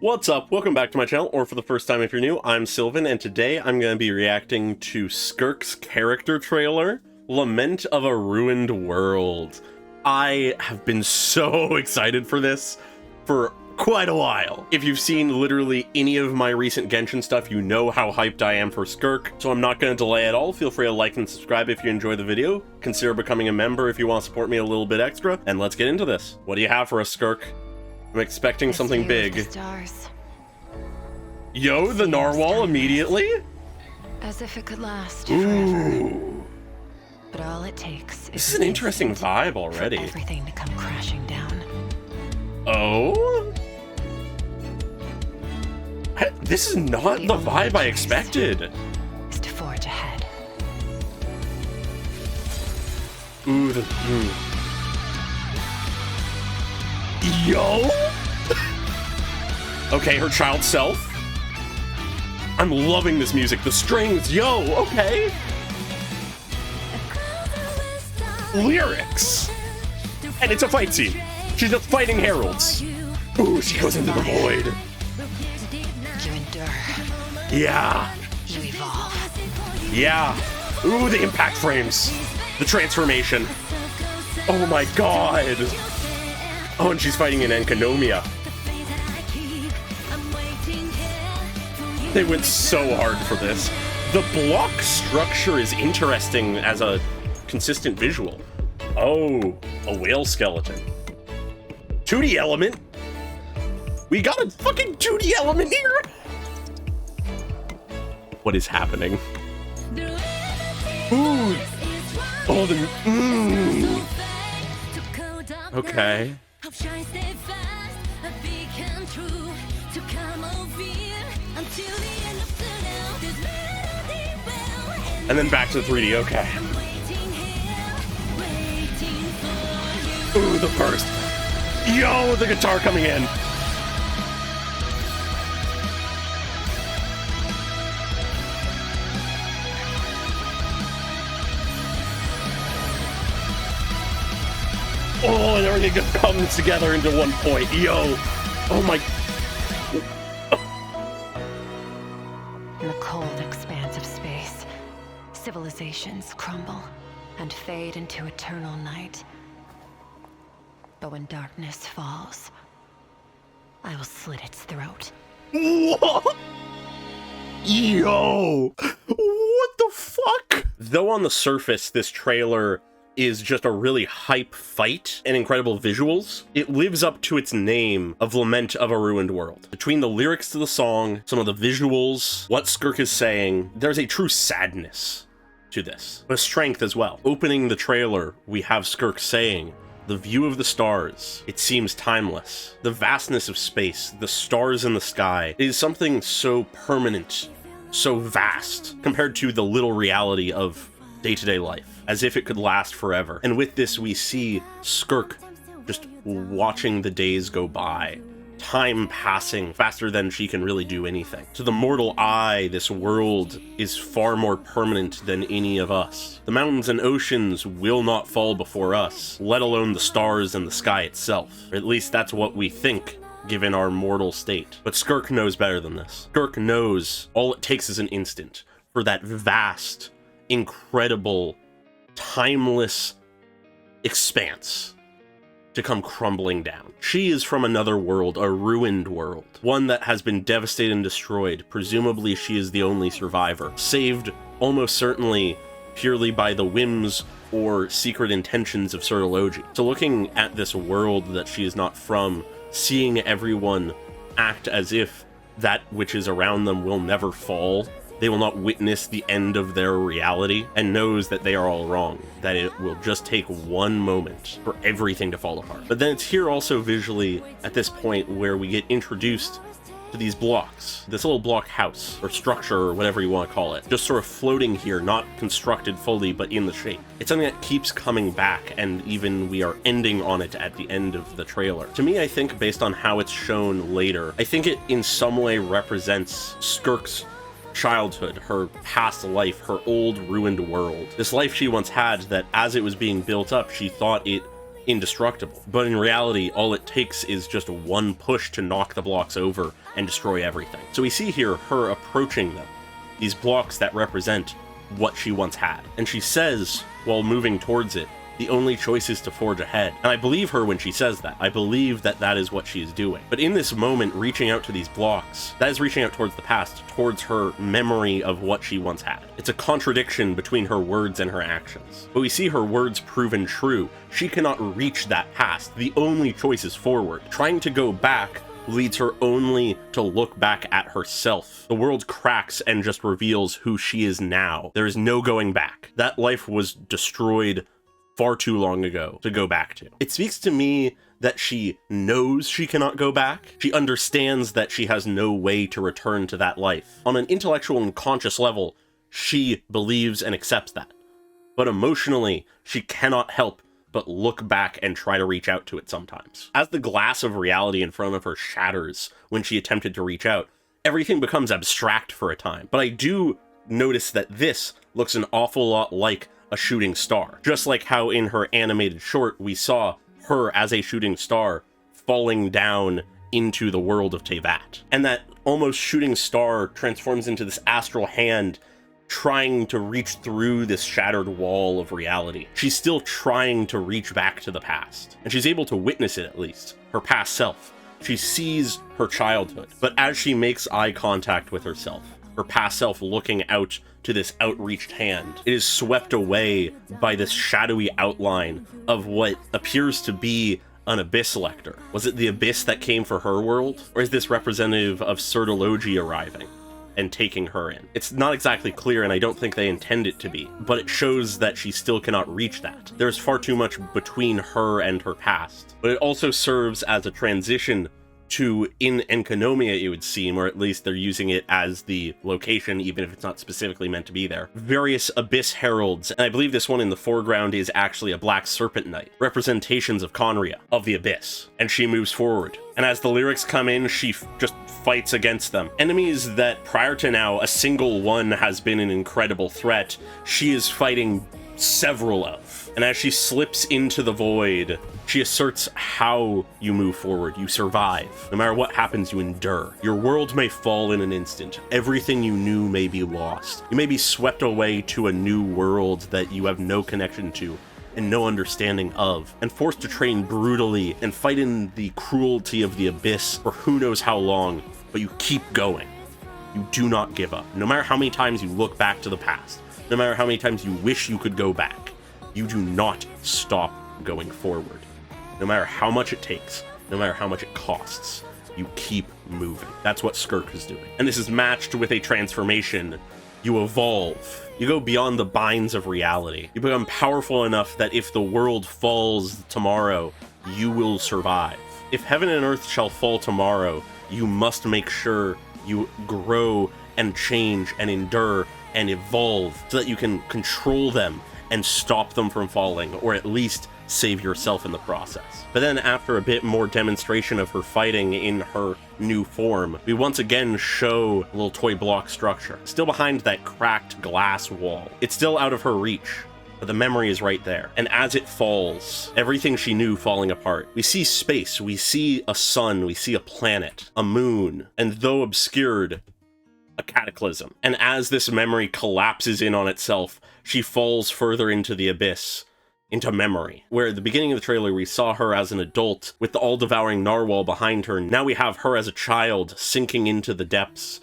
What's up? Welcome back to my channel, or for the first time if you're new, I'm Sylvan, and today I'm going to be reacting to Skirk's character trailer, Lament of a Ruined World. I have been so excited for this for quite a while. If you've seen literally any of my recent Genshin stuff, you know how hyped I am for Skirk, so I'm not going to delay at all. Feel free to like and subscribe if you enjoy the video. Consider becoming a member if you want to support me a little bit extra, and let's get into this. What do you have for us, Skirk? I'm expecting something big. Yo, the narwhal immediately? As if it could last Ooh. forever. But all it takes is This is an interesting vibe already. for everything to come crashing down. Oh? This is not the vibe I expected. Is to forge ahead. Ooh, Yo? Okay, her child self. I'm loving this music. The strings, yo, okay. Lyrics. And it's a fight scene. She's just fighting heralds. Ooh, she goes into the void. You endure. Yeah. You evolve. Yeah. Ooh, the impact frames. The transformation. Oh my god. Oh, and she's fighting in Enkanomia. They went so hard for this. The block structure is interesting as a consistent visual. Oh, a whale skeleton. 2D element. We got a fucking 2D element here. What is happening? Ooh. Oh, the... Okay. And then back to 3D, okay. Ooh, the burst. Yo, the guitar coming in. Oh, and everything just comes together into one point. Yo. Oh my. In the cold expanse of space, civilizations crumble and fade into eternal night. But when darkness falls, I will slit its throat. What? Yo. What the fuck? Though on the surface, this trailer is just a really hype fight and incredible visuals, it lives up to its name of Lament of a Ruined World. Between the lyrics to the song, some of the visuals, what Skirk is saying, there's a true sadness to this, but strength as well. Opening the trailer, we have Skirk saying, "The view of the stars, it seems timeless. The vastness of space, the stars in the sky, is something so permanent, so vast, compared to the little reality of day-to-day life, as if it could last forever." And with this, we see Skirk just watching the days go by, time passing faster than she can really do anything. To the mortal eye, this world is far more permanent than any of us. The mountains and oceans will not fall before us, let alone the stars and the sky itself. Or at least that's what we think, given our mortal state. But Skirk knows better than this. Skirk knows all it takes is an instant for that vast, incredible, timeless expanse to come crumbling down. She is from another world, a ruined world, one that has been devastated and destroyed. Presumably she is the only survivor, saved almost certainly purely by the whims or secret intentions of Sir Logi. So looking at this world that she is not from, seeing everyone act as if that which is around them will never fall, they will not witness the end of their reality, and knows that they are all wrong, that it will just take one moment for everything to fall apart. But then it's here also visually at this point where we get introduced to these blocks, this little block house or structure or whatever you want to call it, just sort of floating here, not constructed fully but in the shape. It's something that keeps coming back, and even we are ending on it at the end of the trailer. To me, I think based on how it's shown later, I think it in some way represents Skirk's childhood, her past life, her old ruined world. This life she once had that as it was being built up, she thought it indestructible. But in reality, all it takes is just one push to knock the blocks over and destroy everything. So we see here her approaching them, these blocks that represent what she once had. And she says, while moving towards it, the only choice is to forge ahead. And I believe her when she says that. I believe that that is what she is doing. But in this moment, reaching out to these blocks, that is reaching out towards the past, towards her memory of what she once had. It's a contradiction between her words and her actions. But we see her words proven true. She cannot reach that past. The only choice is forward. Trying to go back leads her only to look back at herself. The world cracks and just reveals who she is now. There is no going back. That life was destroyed far too long ago to go back to. It speaks to me that she knows she cannot go back. She understands that she has no way to return to that life. On an intellectual and conscious level, she believes and accepts that. But emotionally, she cannot help but look back and try to reach out to it sometimes. As the glass of reality in front of her shatters when she attempted to reach out, everything becomes abstract for a time. But I do notice that this looks an awful lot like a shooting star. Just like how in her animated short, we saw her as a shooting star falling down into the world of Teyvat. And that almost shooting star transforms into this astral hand trying to reach through this shattered wall of reality. She's still trying to reach back to the past, and she's able to witness it at least, her past self. She sees her childhood, but as she makes eye contact with herself, her past self looking out to this outreached hand, it is swept away by this shadowy outline of what appears to be an Abyss Lector. Was it the Abyss that came for her world? Or is this representative of Sirtology arriving and taking her in? It's not exactly clear, and I don't think they intend it to be, but it shows that she still cannot reach that. There's far too much between her and her past. But it also serves as a transition to, in Enkanomiya, it would seem, or at least they're using it as the location, even if it's not specifically meant to be there, various Abyss Heralds, and I believe this one in the foreground is actually a Black Serpent Knight, representations of Conria, of the Abyss, and she moves forward. And as the lyrics come in, she just fights against them. Enemies that prior to now, a single one has been an incredible threat, she is fighting several of. And as she slips into the void, she asserts how you move forward. You survive. No matter what happens, you endure. Your world may fall in an instant. Everything you knew may be lost. You may be swept away to a new world that you have no connection to and no understanding of, and forced to train brutally and fight in the cruelty of the Abyss for who knows how long, but you keep going. You do not give up. No matter how many times you look back to the past, no matter how many times you wish you could go back, you do not stop going forward. No matter how much it takes, no matter how much it costs, you keep moving. That's what Skirk is doing. And this is matched with a transformation. You evolve. You go beyond the binds of reality. You become powerful enough that if the world falls tomorrow, you will survive. If heaven and earth shall fall tomorrow, you must make sure you grow and change and endure and evolve so that you can control them and stop them from falling, or at least save yourself in the process. But then after a bit more demonstration of her fighting in her new form, we once again show a little toy block structure, still behind that cracked glass wall. It's still out of her reach, but the memory is right there. And as it falls, everything she knew falling apart. We see space, we see a sun, we see a planet, a moon, and though obscured, a cataclysm. And as this memory collapses in on itself, she falls further into the abyss, into memory. Where at the beginning of the trailer we saw her as an adult with the all-devouring narwhal behind her, now we have her as a child sinking into the depths,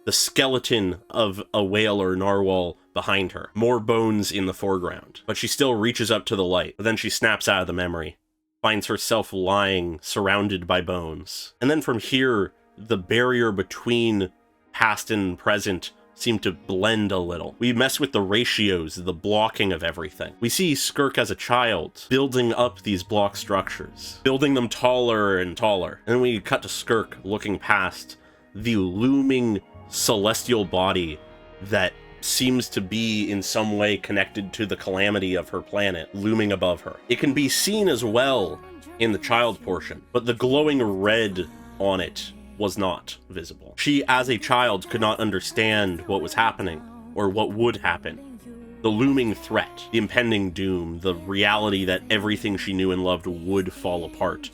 the skeleton of a whale or narwhal behind her, more bones in the foreground. But she still reaches up to the light, but then she snaps out of the memory, finds herself lying surrounded by bones. And then from here, the barrier between past and present seem to blend a little. We mess with the ratios, the blocking of everything. We see Skirk as a child building up these block structures, building them taller and taller. And then we cut to Skirk looking past the looming celestial body that seems to be in some way connected to the calamity of her planet looming above her. It can be seen as well in the child portion, but the glowing red on it was not visible. She, as a child, could not understand what was happening or what would happen The looming threat, the impending doom, the reality that everything she knew and loved would fall apart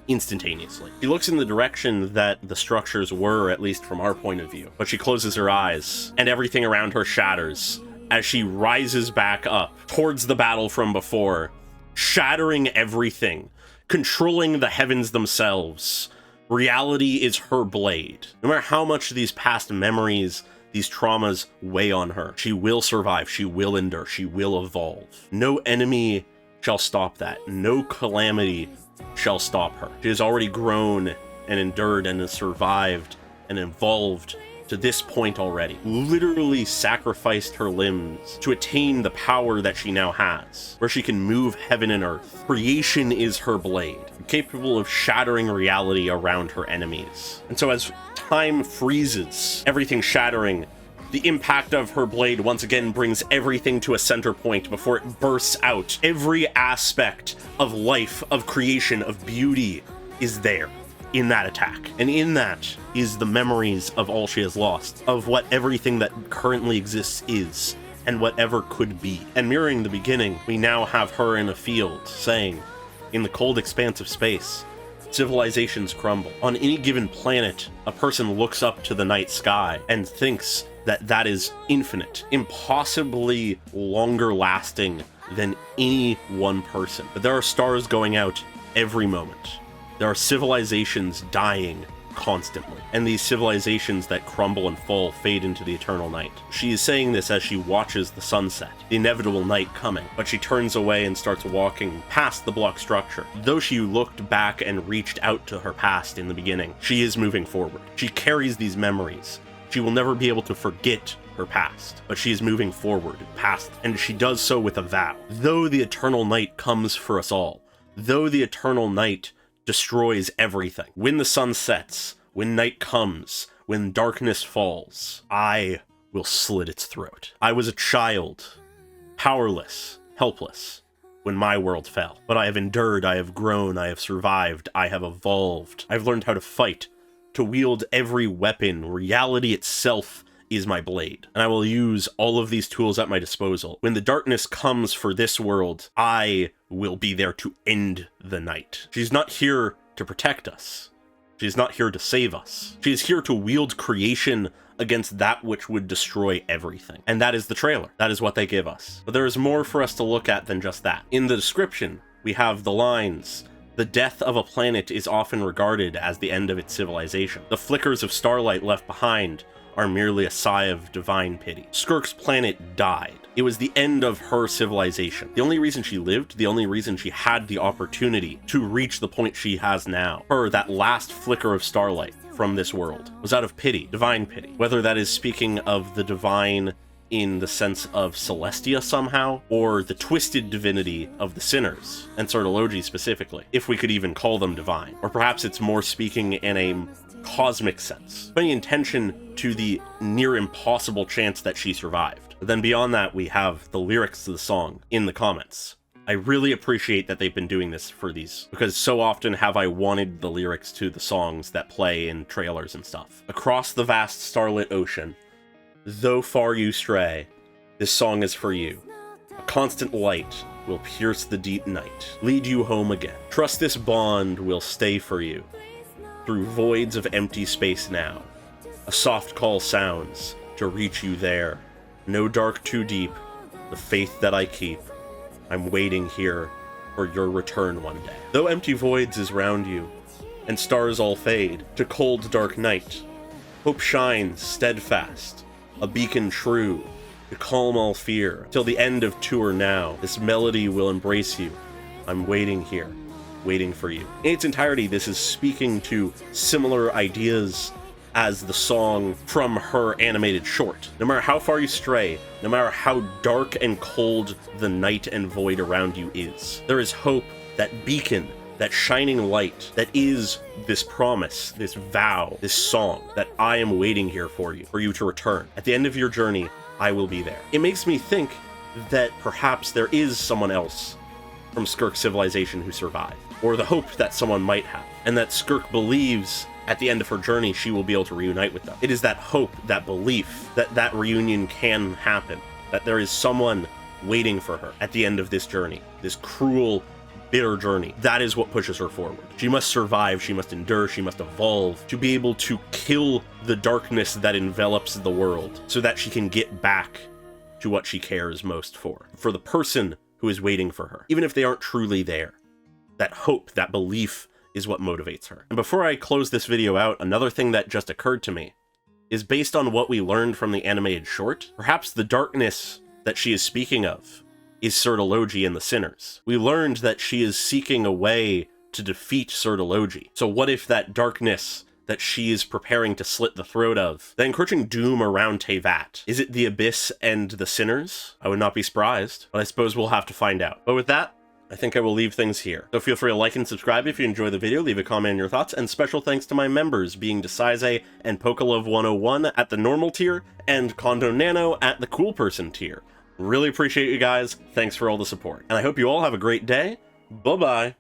instantaneously. She looks in the direction that the structures were, at least from our point of view, but she closes her eyes, and everything around her shatters as she rises back up towards the battle from before, shattering everything, controlling the heavens themselves. Reality is her blade. No matter how much these past memories, these traumas weigh on her, she will survive, she will endure, she will evolve. No enemy shall stop that. No calamity shall stop her. She has already grown and endured and has survived and evolved to this point already. Literally sacrificed her limbs to attain the power that she now has, where she can move heaven and earth. Creation is her blade, capable of shattering reality around her enemies. And so as time freezes, everything shattering, the impact of her blade once again brings everything to a center point before it bursts out. Every aspect of life, of creation, of beauty is there in that attack. And in that is the memories of all she has lost, of what everything that currently exists is, and whatever could be. And mirroring the beginning, we now have her in a field saying, in the cold expanse of space, civilizations crumble. On any given planet, a person looks up to the night sky and thinks that that is infinite, impossibly longer lasting than any one person. But there are stars going out every moment. There are civilizations dying constantly, and these civilizations that crumble and fall fade into the eternal night. She is saying this as she watches the sunset, the inevitable night coming, but she turns away and starts walking past the block structure. Though she looked back and reached out to her past in the beginning, she is moving forward. She carries these memories. She will never be able to forget her past, but she is moving forward past, and she does so with a vow. Though the eternal night comes for us all, though the eternal night destroys everything, when the sun sets, when night comes, when darkness falls, I will slit its throat. I was a child, powerless, helpless, when my world fell. But I have endured, I have grown, I have survived, I have evolved. I've learned how to fight, to wield every weapon. Reality itself is my blade, and I will use all of these tools at my disposal. When the darkness comes for this world, I will be there to end the night. She's not here to protect us. She's not here to save us. She is here to wield creation against that which would destroy everything. And that is the trailer. That is what they give us. But there is more for us to look at than just that. In the description, we have the lines, "The death of a planet is often regarded as the end of its civilization. The flickers of starlight left behind are merely a sigh of divine pity." Skirk's planet died. It was the end of her civilization. The only reason she lived, the only reason she had the opportunity to reach the point she has now, her, that last flicker of starlight from this world, was out of pity, divine pity. Whether that is speaking of the divine in the sense of Celestia somehow, or the twisted divinity of the sinners, and Sortology specifically, if we could even call them divine. Or perhaps it's more speaking in a cosmic sense, paying attention to the near impossible chance that she survived. But then beyond that, we have the lyrics to the song in the comments. I really appreciate that they've been doing this for these, because so often have I wanted the lyrics to the songs that play in trailers and stuff. "Across the vast starlit ocean, though far you stray, this song is for you. A constant light will pierce the deep night, lead you home again. Trust this bond will stay for you through voids of empty space now. A soft call sounds to reach you there. No dark too deep, the faith that I keep. I'm waiting here for your return one day. Though empty voids is round you, and stars all fade to cold dark night, hope shines steadfast, a beacon true, to calm all fear. Till the end of tour now, this melody will embrace you. I'm waiting here, waiting for you." In its entirety, this is speaking to similar ideas as the song from her animated short. No matter how far you stray, no matter how dark and cold the night and void around you is, there is hope, that beacon, that shining light that is this promise, this vow, this song, that I am waiting here for you to return. At the end of your journey, I will be there. It makes me think that perhaps there is someone else from Skirk's civilization who survived, or the hope that someone might have, and that Skirk believes at the end of her journey she will be able to reunite with them. It is that hope, that belief, that that reunion can happen, that there is someone waiting for her at the end of this journey, this cruel, bitter journey. That is what pushes her forward. She must survive, she must endure, she must evolve to be able to kill the darkness that envelops the world so that she can get back to what she cares most for the person who is waiting for her, even if they aren't truly there. That hope, that belief is what motivates her. And before I close this video out, another thing that just occurred to me is based on what we learned from the animated short. Perhaps the darkness that she is speaking of is Sirtology and the Sinners. We learned that she is seeking a way to defeat Sirtology. So what if that darkness that she is preparing to slit the throat of, that encroaching doom around Teyvat, is it the Abyss and the Sinners? I would not be surprised, but I suppose we'll have to find out. But with that, I think I will leave things here. So feel free to like and subscribe if you enjoy the video, leave a comment on your thoughts, and special thanks to my members, being Desaize and Pokelove101 at the normal tier, and Kondo Nano at the cool person tier. Really appreciate you guys, thanks for all the support. And I hope you all have a great day. Bye-bye.